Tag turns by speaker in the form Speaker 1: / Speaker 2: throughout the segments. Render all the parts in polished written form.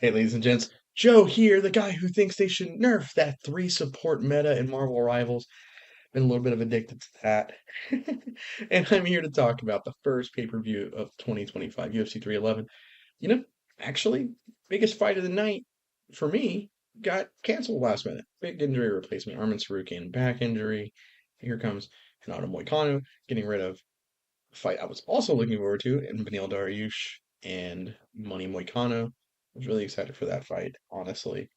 Speaker 1: Hey, ladies and gents, Joe here, the guy who thinks they should nerf that three support meta in Marvel Rivals. Been a little bit of addicted to that. And I'm here to talk about the first pay-per-view of 2025, UFC 311. You know, actually, biggest fight of the night for me got canceled last minute. Big injury replacement, Armin Tsarukyan, back injury. Here comes Renato Moicano getting rid of a fight I was also looking forward to, and Neal and Money Moicano. I was really excited for that fight, honestly.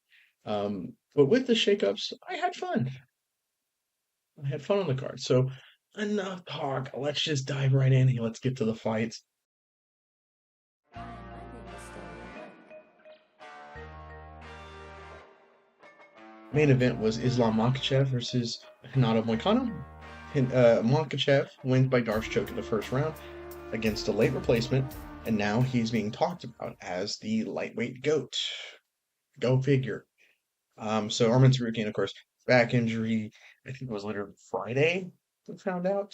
Speaker 1: But with the shakeups, I had fun. I had fun on the card. So enough talk. Let's just dive right in. Let's get to the fights. Main event was Islam Makhachev versus Renato Moicano. Makhachev wins by Darce choke in the first round against a late replacement, and now he's being talked about as the lightweight GOAT. Go figure. So Armin Tsarukyan, of course, back injury. I think it was later Friday we found out.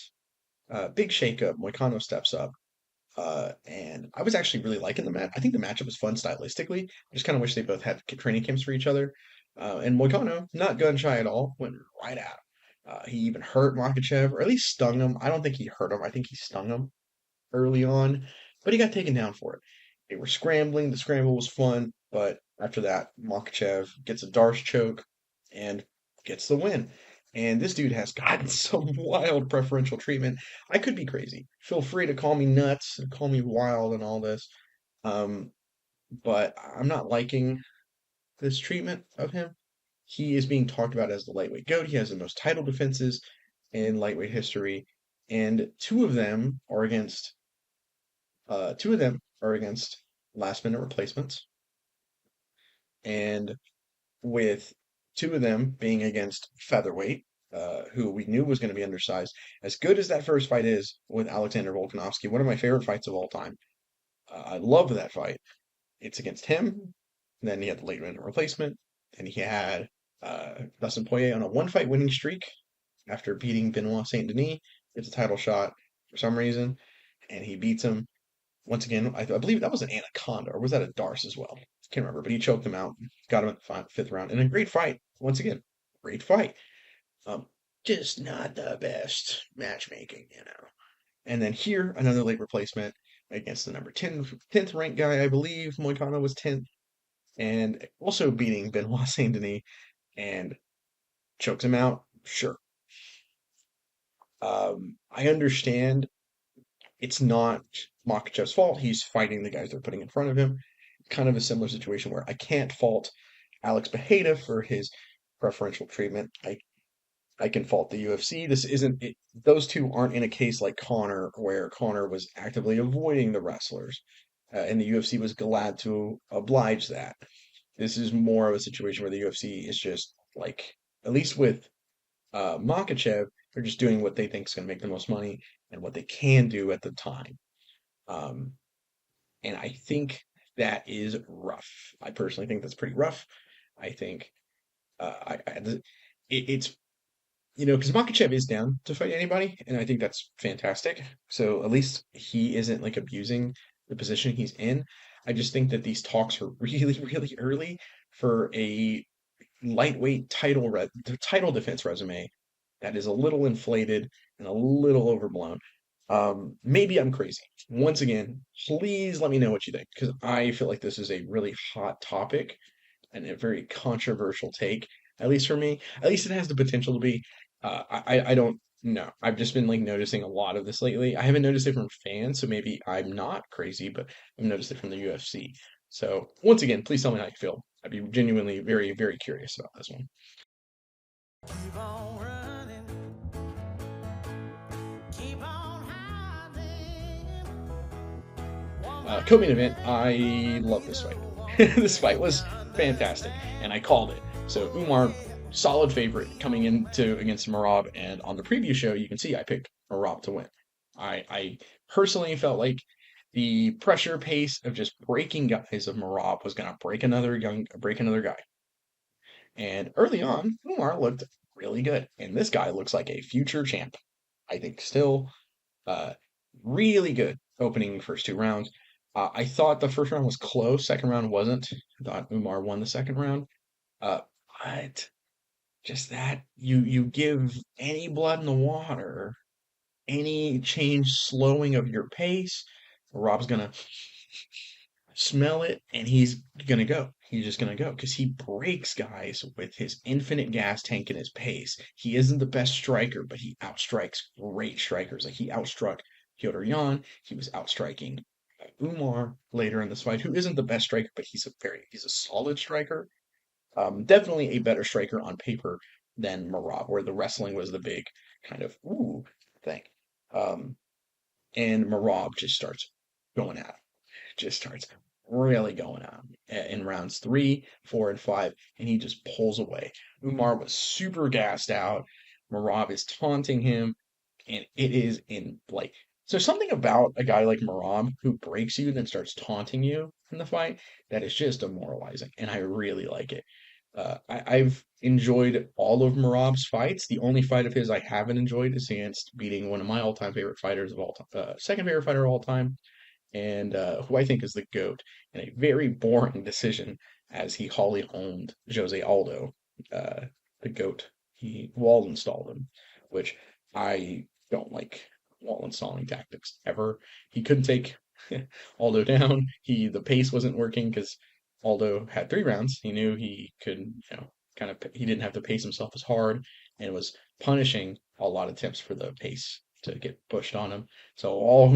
Speaker 1: Big shakeup. Moicano steps up. And I was actually really liking the match. I think the matchup was fun stylistically. I just kind of wish they both had training camps for each other. And Moicano, not gun shy at all, went right out. He even hurt Makhachev, or at least stung him. I don't think he hurt him. I think he stung him early on, but he got taken down for it. They were scrambling. The scramble was fun, but after that, Makhachev gets a Darce choke and gets the win. And this dude has gotten some wild preferential treatment. I could be crazy. Feel free to call me nuts and call me wild and all this. Um, but I'm not liking this treatment of him. He is being talked about as the lightweight GOAT. He has the most title defenses in lightweight history, and two of them are against last minute replacements, and with two of them being against featherweight, who we knew was going to be undersized. As good as that first fight is with Alexander Volkanovski, one of my favorite fights of all time. I love that fight. It's against him. Then he had the late minute replacement, and he had Dustin Poirier on a one-fight winning streak after beating Benoit Saint Denis. Gets a title shot for some reason, and he beats him once again. I believe that was an Anaconda, or was that a Darce as well? Can't remember, but he choked him out, got him at the fifth round, in a great fight. Once again, great fight. Um, just not the best matchmaking. And then here, another late replacement against the number 10th ranked guy, I believe. Moicano was 10th, and also beating Benoit Saint Denis, and chokes him out. Sure. I understand it's not Makhachev's fault. He's fighting the guys they're putting in front of him. Kind of a similar situation where I can't fault Alex Bejeda for his preferential treatment. I can fault the UFC. This isn't it, those two aren't in a case like Conor, where Conor was actively avoiding the wrestlers, and the UFC was glad to oblige that. This is more of a situation where the UFC is just like, at least with Makhachev, they're just doing what they think is going to make the most money and what they can do at the time. Um, and I think that is rough. I personally think that's pretty rough. I think it's because Makachev is down to fight anybody, and I think that's fantastic. So at least he isn't like abusing the position he's in. I just think that these talks are really, really early for a lightweight title defense resume that is a little inflated and a little overblown. Maybe I'm crazy. Once again, please let me know what you think, because I feel like this is a really hot topic and a very controversial take, at least for me. At least it has the potential to be. I don't know. I've just been like noticing a lot of this lately. I haven't noticed it from fans, so maybe I'm not crazy, but I've noticed it from the UFC. So once again, please tell me how you feel. I'd be genuinely very, very curious about this one.
Speaker 2: Keep on running. Keep on hiding.
Speaker 1: Co-main event, I love this fight. This fight was fantastic, and I called it. So Umar, solid favorite coming into against Merab, and on the preview show, you can see I picked Merab to win. I personally felt like the pressure pace of just breaking guys of Merab was going to break another guy. And early on, Umar looked really good, and this guy looks like a future champ. I think still, uh, really good opening first two rounds. I thought the first round was close, second round wasn't. I thought Umar won the second round. Uh, but just that you give any blood in the water, any change slowing of your pace, Rob's gonna smell it and he's gonna go. He's just gonna go because he breaks guys with his infinite gas tank and his pace. He isn't the best striker, but he outstrikes great strikers. Like he outstruck Pyotr Yan. He was outstriking Umar later in this fight, who isn't the best striker, but he's a solid striker. Definitely a better striker on paper than Merab, where the wrestling was the big kind of ooh thing. Um, and Merab just starts going at him, just starts really going at him in rounds 3, 4, and 5, and he just pulls away. Umar was super gassed out. Merab is taunting him, and it is in like so something about a guy like Merab who breaks you then starts taunting you in the fight that is just demoralizing, and I really like it. I've enjoyed all of Merab's fights. The only fight of his I haven't enjoyed is against beating one of my all-time favorite fighters of all time, second favorite fighter of all time, and who I think is the GOAT, in a very boring decision as he Holly homed Jose Aldo, uh, the GOAT. He wall installed him, which I don't like wall installing tactics ever. He couldn't take Aldo down. The pace wasn't working because Aldo had 3 rounds. He knew he could, kind of he didn't have to pace himself as hard, and was punishing a lot of tips for the pace to get pushed on him. So all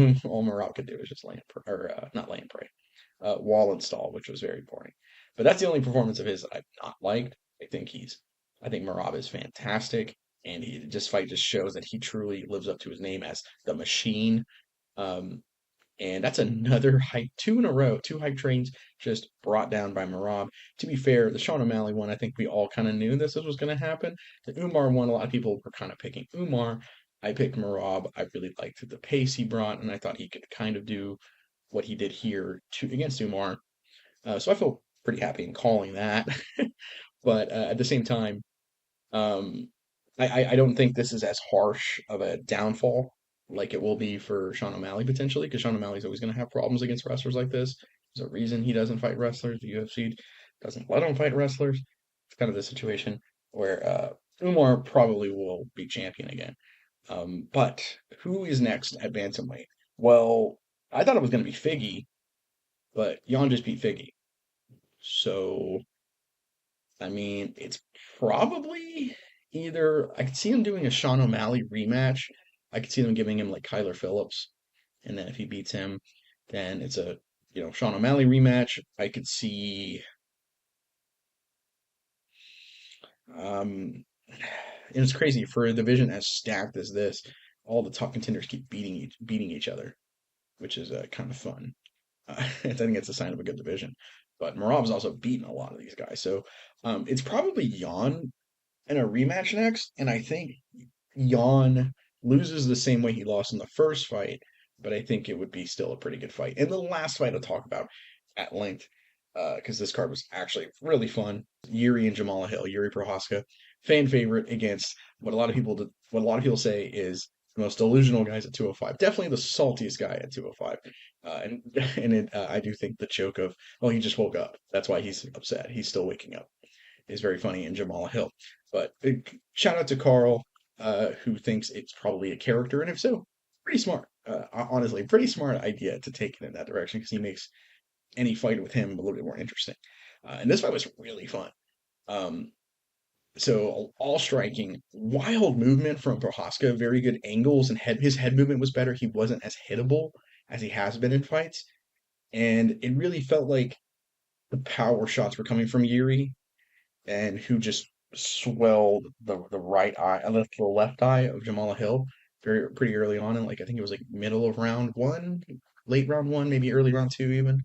Speaker 1: Morale could do was just lay in or not lay in prey, wall install, which was very boring. But that's the only performance of his that I've not liked. I think Merab is fantastic, and this fight just shows that he truly lives up to his name as the Machine. Um, and that's another hype, two in a row, two hype trains just brought down by Merab. To be fair, the Sean O'Malley one, I think we all kind of knew this was going to happen. The Umar one, a lot of people were kind of picking Umar. I picked Merab. I really liked the pace he brought, and I thought he could kind of do what he did here against Umar. So I feel pretty happy in calling that. But at the same time, um, I don't think this is as harsh of a downfall like it will be for Sean O'Malley potentially, because Sean O'Malley's always going to have problems against wrestlers like this. There's a reason he doesn't fight wrestlers. The UFC doesn't let him fight wrestlers. It's kind of the situation where Umar probably will be champion again. But who is next at bantamweight? Well, I thought it was going to be Figgy, but Jan just beat Figgy. So I mean, it's probably either I could see him doing a Sean O'Malley rematch. I could see them giving him like Kyler Phillips, and then if he beats him, then it's a Sean O'Malley rematch. I could see and it's crazy for a division as stacked as this, all the top contenders keep beating each other, which is kind of fun. I think it's a sign of a good division. But Merab's also beaten a lot of these guys, so it's probably Jan in a rematch next, and I think Jan loses the same way he lost in the first fight, but I think it would be still a pretty good fight. And the last fight I'll talk about at length, because this card was actually really fun. Yuri and Jamal Hill, Yuri Prochazka, fan favorite against what a lot of people say is the most delusional guys at 205. Definitely the saltiest guy at 205. I do think the joke of, well, he just woke up. That's why he's upset. He's still waking up is very funny in Jamal Hill. But shout out to Carl, who thinks it's probably a character, and if so, pretty smart. Honestly, pretty smart idea to take it in that direction because he makes any fight with him a little bit more interesting. And this fight was really fun. Um, so all striking, wild movement from Prohaska, very good angles, and his head movement was better. He wasn't as hittable as he has been in fights, and it really felt like the power shots were coming from Yuri, and who just swelled the right eye, the left eye of Jamal Hill pretty early on, and like I think it was like middle of round one, late round one, maybe early round two even.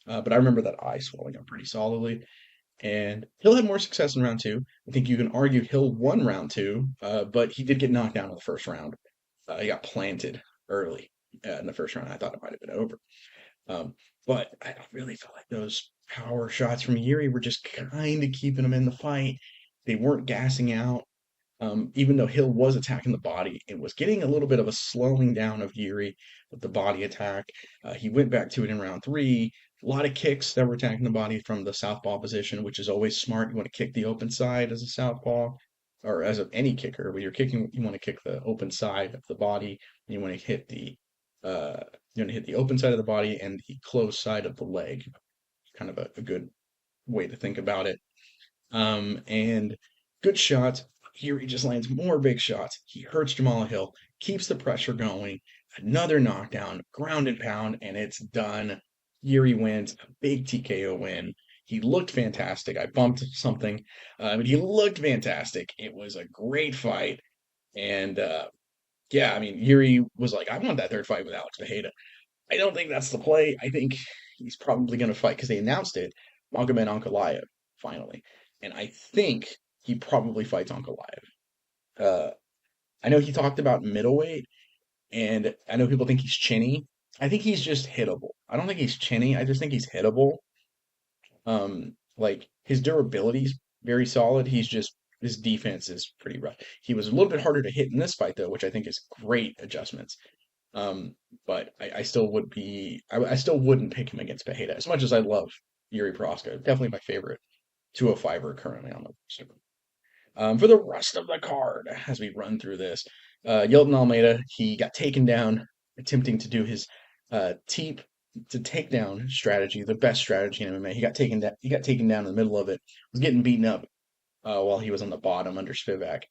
Speaker 1: But I remember that eye swelling up pretty solidly. And Hill had more success in round two. I think you can argue Hill won round two, but he did get knocked down in the first round. He got planted early in the first round. I thought it might have been over. Um, but I really felt like those power shots from Yuri were just kind of keeping him in the fight. They weren't gassing out. Even though Hill was attacking the body, it was getting a little bit of a slowing down of Yuri with the body attack. He went back to it in round three. A lot of kicks that were attacking the body from the southpaw position, which is always smart. You want to kick the open side as a southpaw, or as any kicker. When you're kicking, you want to kick the open side of the body. And you want to hit the open side of the body and the closed side of the leg. Kind of a good way to think about it. And good shots. Here he just lands more big shots. He hurts Jamal Hill, keeps the pressure going. Another knockdown, ground and pound, and it's done. Yuri wins, a big TKO win. He looked fantastic. I bumped something, but he looked fantastic. It was a great fight. And yeah, I mean, Yuri was like, I want that third fight with Alex Tejeda. I don't think that's the play. I think he's probably going to fight because they announced it, Magomed Ankalaev, finally. And I think he probably fights Ankalaev. I know he talked about middleweight, and I know people think he's chinny. I think he's just hittable. I don't think he's chinny. I just think he's hittable. Like his durability is very solid. His defense is pretty rough. He was a little bit harder to hit in this fight though, which I think is great adjustments. But I still would be I still wouldn't pick him against Pereira as much as I love Yuri Prochazka. Definitely my favorite 205er currently on the roster. For the rest of the card, as we run through this, Yelton Almeida, he got taken down attempting to do his teep to takedown strategy, the best strategy in MMA. He got taken down in the middle of it, was getting beaten up while he was on the bottom under Spivak.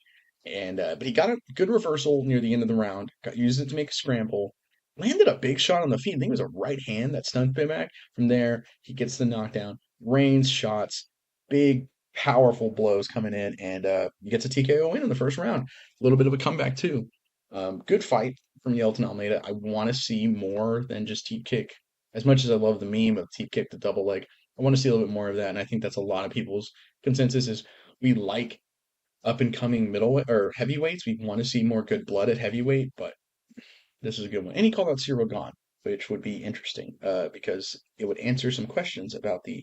Speaker 1: And but he got a good reversal near the end of the round, used it to make a scramble, landed a big shot on the feet. I think it was a right hand that stunned Spivak. From there, he gets the knockdown, rains shots, big powerful blows coming in, and he gets a TKO win in the first round. A little bit of a comeback too. Good fight from Yelton Almeida. I want to see more than just teep kick. As much as I love the meme of teep kick to double leg, I want to see a little bit more of that. And I think that's a lot of people's consensus is we like up and coming middleweight or heavyweights. We want to see more good blood at heavyweight, but this is a good one. And he called out Cyril Gahn, which would be interesting because it would answer some questions about the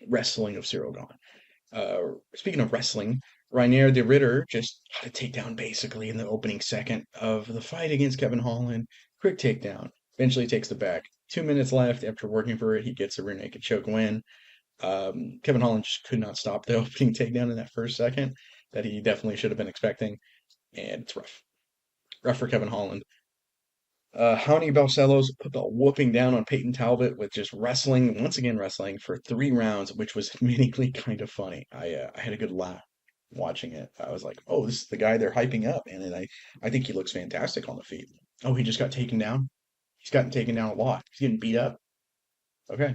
Speaker 1: wrestling of Cyril Gahn. Speaking of wrestling, Rainier de Ritter just got a takedown basically in the opening second of the fight against Kevin Holland. Quick takedown. Eventually takes the back. 2 minutes left after working for it. He gets a rear naked choke win. Kevin Holland just could not stop the opening takedown in that first second that he definitely should have been expecting. And it's rough. Rough for Kevin Holland. Johnny Barcelos put the whooping down on Peyton Talbot with just wrestling, once again wrestling, for 3 rounds, which was admittingly kind of funny. I had a good laugh watching it. I was like, oh, this is the guy they're hyping up. And then I think he looks fantastic on the feet. Oh, he just got taken down? He's gotten taken down a lot. He's getting beat up. Okay.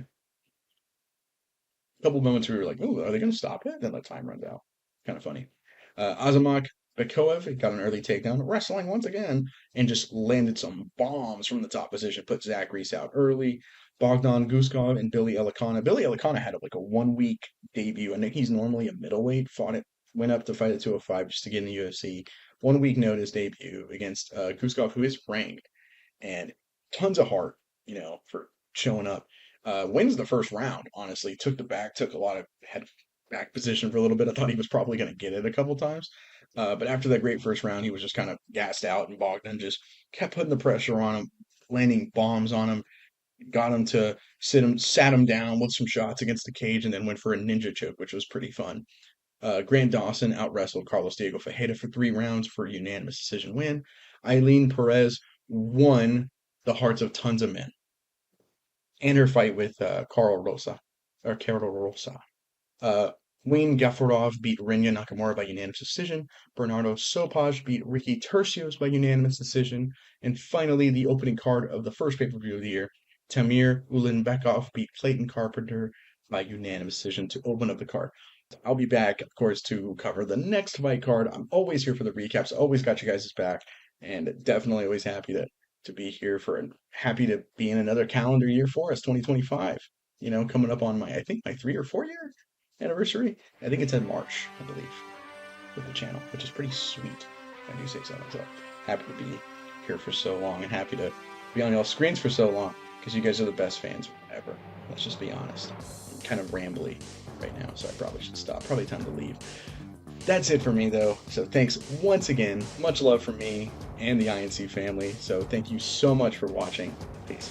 Speaker 1: A couple moments we were like, oh, are they going to stop it? Then the time runs out. Kind of funny. Azamak Bakoev got an early takedown, wrestling once again, and just landed some bombs from the top position, put Zach Reese out early. Bogdan Guskov and Billy Elikana. Billy Elikana had like a 1-week debut. I think he's normally a middleweight. Went up to fight at 205 just to get in the UFC. 1-week notice debut against Guskov, who is ranked, and tons of heart, for showing up. Wins the first round, honestly. Took a lot of head back position for a little bit. I thought he was probably going to get it a couple times. But after that great first round, he was just kind of gassed out, and Bogdan just kept putting the pressure on him, landing bombs on him, got him to sat him down with some shots against the cage, and then went for a ninja choke, which was pretty fun. Grant Dawson out-wrestled Carlos Diego Ferreira for 3 rounds for a unanimous decision win. Eileen Perez won the hearts of tons of men. And her fight with Carol Rosa. Wayne Gafarov beat Rinya Nakamura by unanimous decision. Bernardo Sopaj beat Ricky Tercios by unanimous decision. And finally, the opening card of the first pay-per-view of the year, Tamir Ulanbekov beat Clayton Carpenter by unanimous decision to open up the card. I'll be back, of course, to cover the next fight card. I'm always here for the recaps. Always got you guys' back. And definitely always happy to be here happy to be in another calendar year for us, 2025. Coming up on I think my 3 or 4 year anniversary. I think it's in March, I believe, with the channel, which is pretty sweet. If I do say so. So happy to be here for so long and happy to be on y'all's screens for so long because you guys are the best fans ever. Let's just be honest. I'm kind of rambly right now, so I probably should stop. Probably time to leave. That's it for me, though. So thanks once again. Much love from me and the INC family. So thank you so much for watching. Peace.